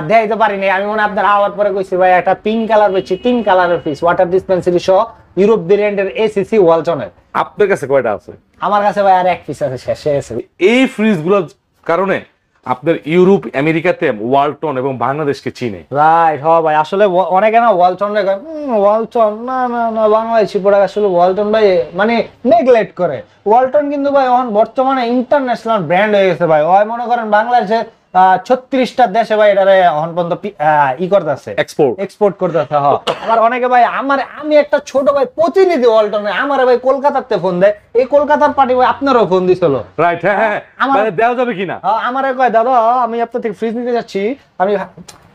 দেখাইতে পারিনি। আমি মনে আপনার আওয়ার পরে কইছি ভাই একটা পিঙ্ক কালার বেচছি, 3 কালারের ফ্রিজ, ওয়াটার ডিসপেন্সারি সহ, ইউরোপ ভেরিয়েন্টের এসিসি ওয়ালটনের। আপনার কাছে কয়টা আছে? আমার কাছে ভাই আর এক পিস আছে, শেষে আছে। এই ফ্রিজগুলোর কারণে আপনার ইউরোপ, আমেরিকাতে ওয়ালটন এবং বাংলাদেশকে চিনে। রাইট, হ্যাঁ ভাই, আসলে অনেকে না ওয়ালটন রে কয়, ওয়ালটন না না না, বাংলাদেশি প্রোডাক্ট। আসলে ওয়ালটন ভাই মানে নেগলেক্ট করে। ওয়ালটন কিন্তু ভাই এখন বর্তমানে ইন্টারন্যাশনাল ব্র্যান্ড হয়ে গেছে ভাই। ওই মনে করেন বাংলাদেশে 36টা দেশে ভাই এটারে এখন পর্যন্ত করতেছে, এক্সপোর্ট করতেছে। আবার অনেকে ভাই আমি একটা ছোট ভাই প্রতিনিধি ওয়ালটনে, আমার ভাই কলকাতাতে ফোন দেয়, এই কলকাতার পার্টি ভাই আপনারও ফোন দিছিল। রাইট, হ্যাঁ হ্যাঁ, মানে দেওয়া যাবে কিনা? আমারে কয় দাদা আমি আপনার থেকে ফ্রিজ নিতে যাচ্ছি, আমি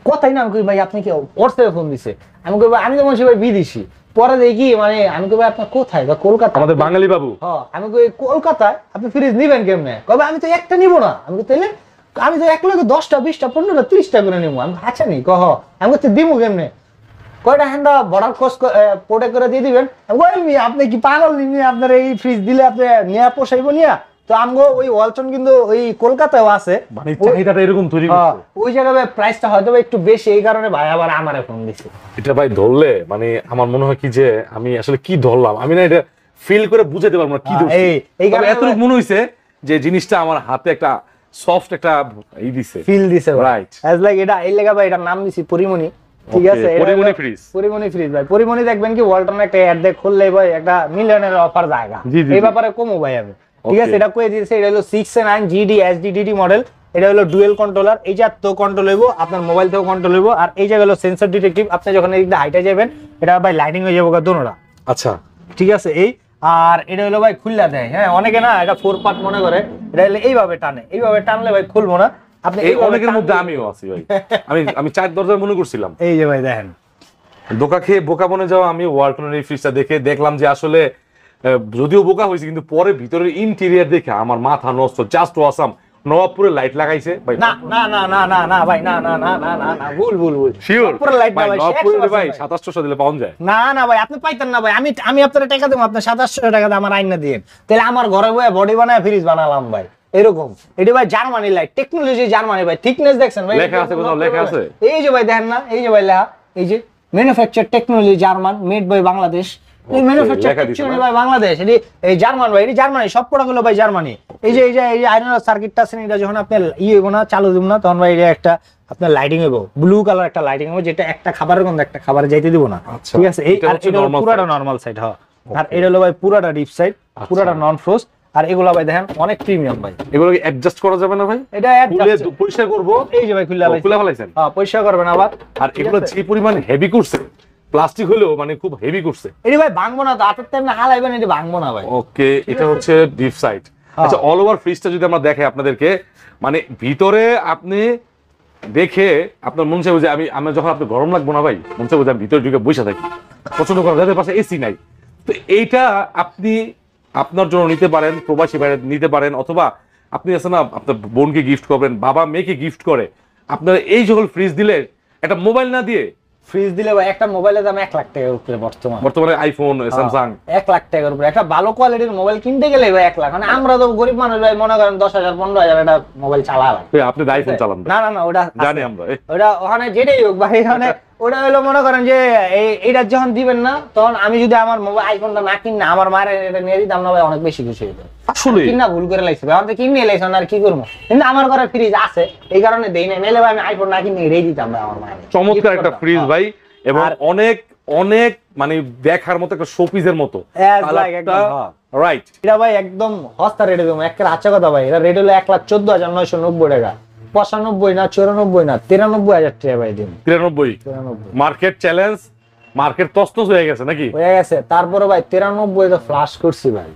কথাই না, আমি কই ভাই আপনি কি ওর থেকে ফোন দিছে? আমি কই ভাই আমি তো মনে ভাই বিদেশি। পরে দেখি মানে আমি কই ভাই আপনার কোথায়? কলকাতা। আমাদের বাঙালি বাবু। আমি কই কলকাতায় আপনি ফ্রিজ নিবেন কেমনে? কবে আমি তো একটা নিব না। আমি কই তাইলে আমি তো এক লগে 10টা 20টা 15টা 30টা করে নিবো। আমি আচ্ছা নি কহ, আমি তো দিব কেমনে? কয়টা হ্যান্ডা বর্ডার কোর্স পোর্টে করে দিয়ে দিবেন। আপনি কি পাগল নি? আপনার এই ফ্রিজ দিলে আপনি নিয়ে পোষাইবো নিয়া। তো আমগো ওই ওয়ালটন কিন্তু ওই কলকাতায়ও আছে, মানে চাহিদাটা এরকম তৈরি করছে। ওই জায়গায় প্রাইসটা হয়তো একটু বেশি, এই কারণে ভাই আবার আমারে ফোন দিছে। এটা ভাই ধরলে মানে আমার মনে হয় কি যে আমি আসলে কি ধরলাম, আমি না এটা ফিল করে বুঝাতে পারবো না কি ধরছি। এই কারণে এতটুকু মনে হইছে যে জিনিসটা আমার হাতে একটা সফট একটা ই দিছে, ফিল দিছে। রাইট, অ্যাজ লাইক এটা এই লাগা ভাই এটার নাম দিছি পরিমণি। ঠিক আছে, পরিমণি ফ্রিজ, পরিমণি ফ্রিজ ভাই। পরিমণি দেখবেন কি ওয়ালটন একটা অ্যাড দেখ খুললেই ভাই একটা মিলিয়নের অফার জায়গা। এই ব্যাপারে কমো ভাই আমি। ঠিক আছে, এটা কই দিয়েছে, এটা হলো 6A9 GD SDDD মডেল। এটা হলো ডুয়েল কন্ট্রোলার, এই যে তো কন্ট্রোল হইব, আপনার মোবাইল থেকেও কন্ট্রোল হইব। আর এই যে হলো সেন্সর ডিটেকটিভ, আপনি যখন এই দিকটা হাইটে যাবেন এটা ভাই লাইটিং হয়ে যাবে দোনোটা। আচ্ছা, ঠিক আছে। এই আর এটা হলো ভাই খুললা দেয়, হ্যাঁ অনেকে না এটা 4 পার্ট মনে করে, এটা হলো এইভাবে টানে, এইভাবে টানলে ভাই খুলবো না। আপনি এই অনেকের মধ্যে আমিও আছি ভাই, আমি 4 দরজা মনে করছিলাম। এই যে ভাই দেখেন, ধোকা খেয়ে বোকা বনে যাওয়া আমি ওয়ালটনের এই ফ্রিজটা দেখে দেখলাম যে আসলে যদিও বোকা হয়েছে, কিন্তু পরে ভিতরের ইন্টেরিয়র দেখে আমার মাথা নষ্ট, জাস্ট অসাম। নবাবপুরে লাইট লাগাইছে ভাই, না না না না না না ভাই, না না না না না না, ভুল ভুল ভুল, শিওর পুরো লাইট না ভাই, নবাবপুরে ভাই 2700 দিলে পাওয়া যায়। না না ভাই, আপনি পাইতেন না ভাই, আমি আপনার টাকা দেবো, আপনি 2700 টাকা দিয়ে আমার আইনা দিয়ে, তাহলে আমার ঘরে বয়ে বডি বানায় ফ্রিজ বানালাম ভাই, এরকম। এটা ভাই জার্মানি লাইট, টেকনোলজি জার্মানি ভাই, থিকনেস দেখছেন ভাই, লেখা আছে কোথাও, লেখা আছে এই যে ভাই দেখেন না, এই যে ভাই লেখা, এই যে manufacture technology German, made by Bangladesh. এই ম্যানুফ্যাকচার টেকনোলজি বাই বাংলাদেশ, এই জার্মান ভাই, এই জার্মানি, সব প্রোডাক্টগুলো ভাই জার্মানি। এই যে আয়রন সার্কিটটা আছে, এটা যখন আপনি হইব না, চালু দিব না, তখন ভাই এটা একটা আপনার লাইটিং হইব, ব্লু কালার একটা লাইটিং হইব, যেটা একটা খাবারের গন্ধ একটা খাবারে যাইতে দিব না, ঠিক আছে। এই আর এটা পুরাটা নরমাল সাইড, হ্যাঁ। আর এটা হলো ভাই পুরাটা ডিপ সাইড, পুরাটা নন ফ্রোস্ট। আর এগুলো ভাই দেখেন অনেক প্রিমিয়াম ভাই, এগুলো কি অ্যাডজাস্ট করা যাবে না ভাই? এটা পরিষ্কার করব, এই যে ভাই খুলে ফেলাইছেন, হ্যাঁ পরিষ্কার করবেন আবার। আর এগুলো যে পরিমাণ হেভি করছে, প্লাস্টিক হলেও মানে খুব হেভি করছে, এটা ভাই ভাঙবো না তো, আপনার টাইম না হালাইবেন, এটা ভাঙবো না ভাই। ওকে, এটা হচ্ছে ডিপ সাইড। আচ্ছা, অল ওভার ফ্রিজটা যদি আমরা দেখে আপনাদেরকে, মানে ভিতরে আপনি দেখে আপনার মন চাইবে যে আমি যখন আপনি গরম লাগবো না ভাই, মন চাইবে যে আমি ভিতরে ঢুকে বসে থাকি, পছন্দ করেন, যাদের পাশে এসি নাই। তো এইটা আপনি আপনার জন্য নিতে পারেন, প্রবাসী বাইরে নিতে পারেন, অথবা আপনি আছে না আপনার বোনকে গিফট করবেন, বাবা মেয়েকে গিফট করে, আপনার এই সকল ফ্রিজ দিলে, একটা মোবাইল না দিয়ে ফ্রিজ দিলে ভাই, একটা মোবাইলের দাম 1 লাখ টাকার উপরে বর্তমানে আইফোন, স্যামসাং 1 লাখ টাকার উপরে একটা ভালো কোয়ালিটির মোবাইল কিনতে গেলে ভাই 1 লাখ, মানে আমরা তো গরিব মানুষ ভাই, মনে করেন 10,000 15,000 একটা মোবাইল চালালাম। আপনি আইফোন চালান না না না, ওটা জানি আমরা, ওটা ওখানে যেটাই হোক ভাই, মানে ওটা হলো মনে করেন যে এইটা যখন দিবেন না, তখন আমি যদি আমার মোবাইল আইফোনটা না কিনে আমার মায়ের এটা নিয়ে দিতাম না ভাই, অনেক বেশি খুশি হইতো। আসলে কিনা ভুল করে লাইছে ভাই, আমাদের কিনে লাইছে আর কি করবো, কিন্তু আমার ঘরে ফ্রিজ আছে এই কারণে দেই না, নাইলে ভাই আমি আইফোন না কিনে রেই দিতাম ভাই আমার মায়ের। চমৎকার একটা ফ্রিজ ভাই, এবং অনেক অনেক মানে দেখার মতো একটা শোপিসের মতো, রাইট। এটা ভাই একদম সস্তা রেটে দেবো, একটা আচ্ছা কথা ভাই, এটা রেট হলো 1,14,990 টাকা, 95 না 94 না 93,000 টাকা ভাই দিন। 93 মার্কেট চ্যালেঞ্জ, মার্কেট তছনছ হয়ে গেছে নাকি? হয়ে গেছে, তারপরে ভাই 93 তো ফ্লাশ করছি ভাই,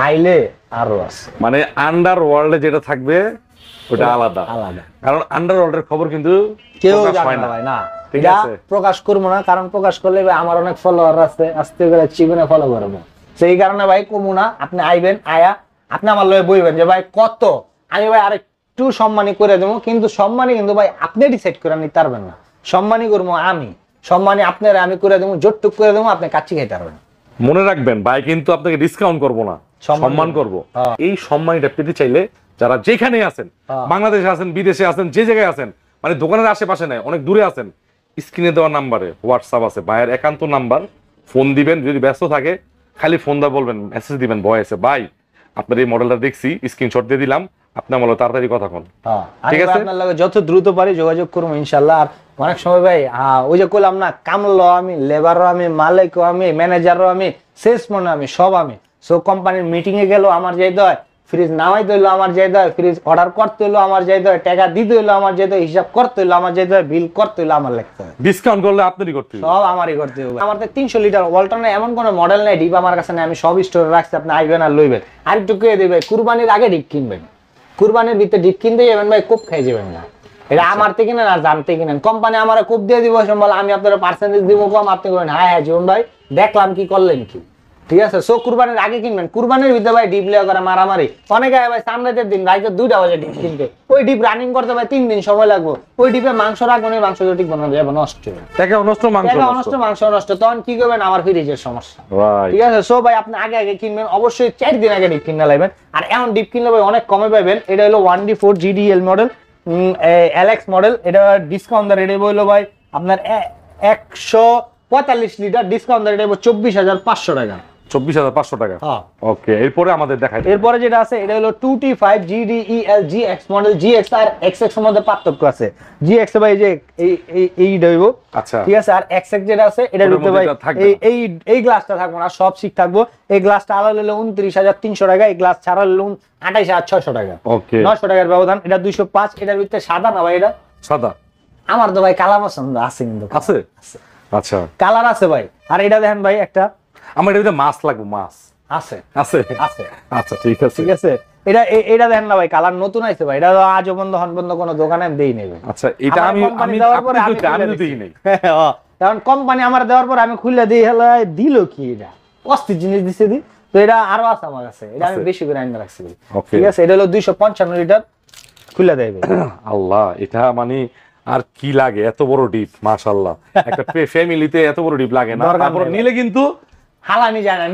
আইলে আরো আছে, মানে আন্ডার ওয়ার্ল্ডে যেটা থাকবে ওটা আলাদা আলাদা, কারণ আন্ডার ওয়ার্ল্ডের খবর কিন্তু কেউ জানে না ভাই, না এটা প্রকাশ করবো না, কারণ প্রকাশ করলে ভাই আমার অনেক ফলোয়ার আছে, আস্তে করে চিকনে ফলো করবো, সেই কারণে ভাই কমু না। আপনি আইবেন, আয়া আপনি আমার লয়ে বইবেন যে ভাই কত, আমি ভাই আরেকটু সম্মানী করে দেবো, কিন্তু সম্মানী কিন্তু ভাই আপনি ডিসাইড করে নিতে পারবেন না, সম্মানী করবো আমি, সম্মানী আপনার আমি করে দেবো, জোরটুক করে দেবো, আপনি কাচ্চি খাইতে পারবেন। মনে রাখবেন ভাই, কিন্তু আপনাকে ডিসকাউন্ট করবো না, সম্মান করবো। এই সম্মানটা পেতে চাইলে যারা যেখানে আছেন, বাংলাদেশে আছেন, বিদেশে আছেন, যে জায়গায় আছেন, মানে দোকানের আশেপাশে নাই, অনেক দূরে আছেন, স্ক্রিনে দেওয়া নাম্বারে হোয়াটসঅ্যাপ আছে, ভাইয়ের একান্ত নাম্বার, ফোন দিবেন, যদি ব্যস্ত থাকে খালি ফোন দা বলবেন, মেসেজ দিবেন ভয়েসে, ভাই আপনার এই মডেলটা দেখছি, স্ক্রিনশট দিয়ে দিলাম, আপনি বলো তাড়াতাড়ি কথা কোন, ঠিক আছে? আপনার লগে যত দ্রুত পারি যোগাযোগ করবো ইনশাআল্লাহ। আর অনেক সময় ভাই ওই যে কইলাম না, কামলো আমি, লেবারও আমি, মালিকও আমি, ম্যানেজারও আমি, সেলসম্যানও আমি, সব আমি। সো কোম্পানির মিটিং এ গেল আমার যাইতে হয়, ফ্রিজ নামাইতে হইলো আমার যাইতে হয়, ফ্রিজ অর্ডার করতে হইলো আমার যাইতে হয়, টাকা দিতে হইলো আমার যাইতে হয়, হিসাব করতে হইলো আমার যাইতে হয়, বিল করতে হইলো আমার লিখতে হয়, ডিসকাউন্ট করলে আপনারই করতে হবে, সব আমারই করতে হবে। আমার তো 300 লিটার ওয়ালটনে এমন কোনো মডেল নাই ডিপ আমার কাছে নাই, আমি সব স্টোরে রাখছি, আপনি আইবেন আর লইবেন। আর একটু কে দিবে, কুরবানির আগে ডিপ কিনবেন, কুরবানির ভিতরে ডিপ কিনতে যাবেন ভাই, কোপ খাই যাবেন না, এটা আমার থেকে কিনেন আর জানতে কিনেন। কোম্পানি আমার কোপ দিয়ে দিব, বলে আমি আপনার পার্সেন্টেজ দিব কম, আপনি বলেন হ্যাঁ হ্যাঁ জীবন ভাই দেখলাম কি করলেন কি, ঠিক আছে? সো কুরবানির আগে কিনবেন, কুরবানির ভিতরে ভাই ডিপ লেওয়া করে মারামারি, অনেকে ভাই সামনের দিন রাইতে 2টা বাজে ডিপ কিনতে, ওই ডিপ রানিং করতে ভাই 3 দিন সময় লাগবে, ওই ডিপে মাংস রাখবেন, ওই মাংস ঠিক বানানো যাবে নষ্ট, মাংস নষ্ট, তখন কি করবেন? আমার ফ্রিজের সমস্যা, ঠিক আছে? সো ভাই আপনি আগে আগে কিনবেন, অবশ্যই 4 দিন আগে ডিপ কিনে লাইবেন। আর এখন ডিপ কিনলে ভাই অনেক কমে পাবেন, এটা হলো 1D4 GDL model, LX model, এটা ডিসকাউন্ট রেট হইলো ভাই আপনার 145 লিটার, ডিসকাউন্ট রেট হইলো 24,500 টাকা, 24,500 টাকা। ওকে, এরপরে আমাদের দেখাই, এরপরে যেটা আছে এটা হলো 2T5 GDEL GX model. GX আর XX এর মধ্যে পার্থক্য আছে, GX ভাই যে এই দইবো, আচ্ছা ঠিক আছে, আর XX যেটা আছে এটার ভিতরে ভাই এই গ্লাসটা থাকবে না, সব ঠিক থাকবো। এই গ্লাসটা আলাদা হলো 29,300 টাকা, এই গ্লাস ছাড়া হলো 28,600 টাকা, ওকে 900 টাকার ব্যবধান। এটা 205, এটার ভিতরে সাদা না ভাই, এটা সাদা, আমার তো ভাই কালার পছন্দ আছে, কিন্তু আছে, আচ্ছা কালার আছে ভাই। আর এটা দেখেন ভাই, একটা আমার এটা মাছ লাগবে, মাছ আছে আছে আছে আচ্ছা ঠিক আছে ঠিক আছে। এটা দেখেন না ভাই, কালার নতুন আইছে ভাই, এটা আজও বন্ধ হন বন্ধ কোনো দোকানে আমি দেই নেই। আচ্ছা এটা আমি দেওয়ার পরে আমি দেই নাই, কারণ কোম্পানি আমার দেওয়ার পর আমি খুলে দিই, হেলা দিল কি এটা অস্থির জিনিস দিছে দি। তো এটা আরো আছে আমার কাছে, এটা আমি বেশি করে আইনা রাখছি ঠিক আছে। এটা হলো 255 লিটার, খুলে দেয় ভাই। আল্লাহ, এটা মানে আর কি লাগে, এত বড় ডিপ মাশাআল্লাহ, একটা ফ্যামিলিতে এত বড় ডিপ লাগে না, তারপর নিলে কিন্তু হালানি যায় না,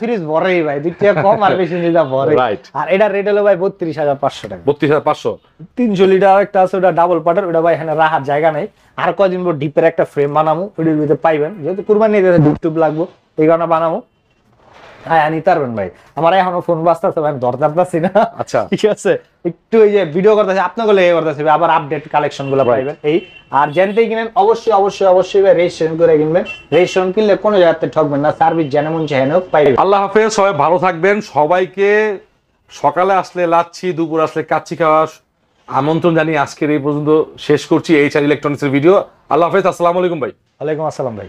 ফ্রিজ ভরেই ভাই, দুই টাকা কম আর বেশি নিলে ভরে। আর এটা রেট হলো ভাই 32,500 টাকা। 32,500। 300 লিটার একটা আছে, ওটা ডাবল পার্টার, ওটা ভাই এখানে রাখার জায়গা নাই। আর কয়দিন পর ডিপের একটা ফ্রেম বানাবো, ওটার ভিতরে পাইবেন, যেহেতু কুরবানি ডিপ টুপ লাগবো, এই কারণে বানাবো। হ্যাঁ আনি পারবেন ভাই, আমার এখনো ফোন বাজতেছে ভাই, আমি দরদার পাচ্ছি না। আচ্ছা ঠিক আছে, একটু এই যে ভিডিও করতেছে আপনাকে লেগে করতেছে, আবার আপডেট কালেকশন গুলো পাইবেন এই। আর যেনতেই কিনেন অবশ্যই অবশ্যই অবশ্যই ভাই রেজিস্ট্রেশন করে কিনবেন, রেজিস্ট্রেশন কিনলে কোনো জায়গাতে ঠকবেন না, সার্ভিস যেমন চাহেন পাইবেন। আল্লাহ হাফেজ, সবাই ভালো থাকবেন। সবাইকে সকালে আসলে লাচ্ছি, দুপুর আসলে কাচ্চি খাওয়া আমন্ত্রণ জানিয়ে আজকের এই পর্যন্ত শেষ করছি এইচআর ইলেকট্রনিক্সের ভিডিও। আল্লাহ হাফেজ, আসসালামু আলাইকুম ভাই। ওয়ালাইকুম আসসালাম ভাই।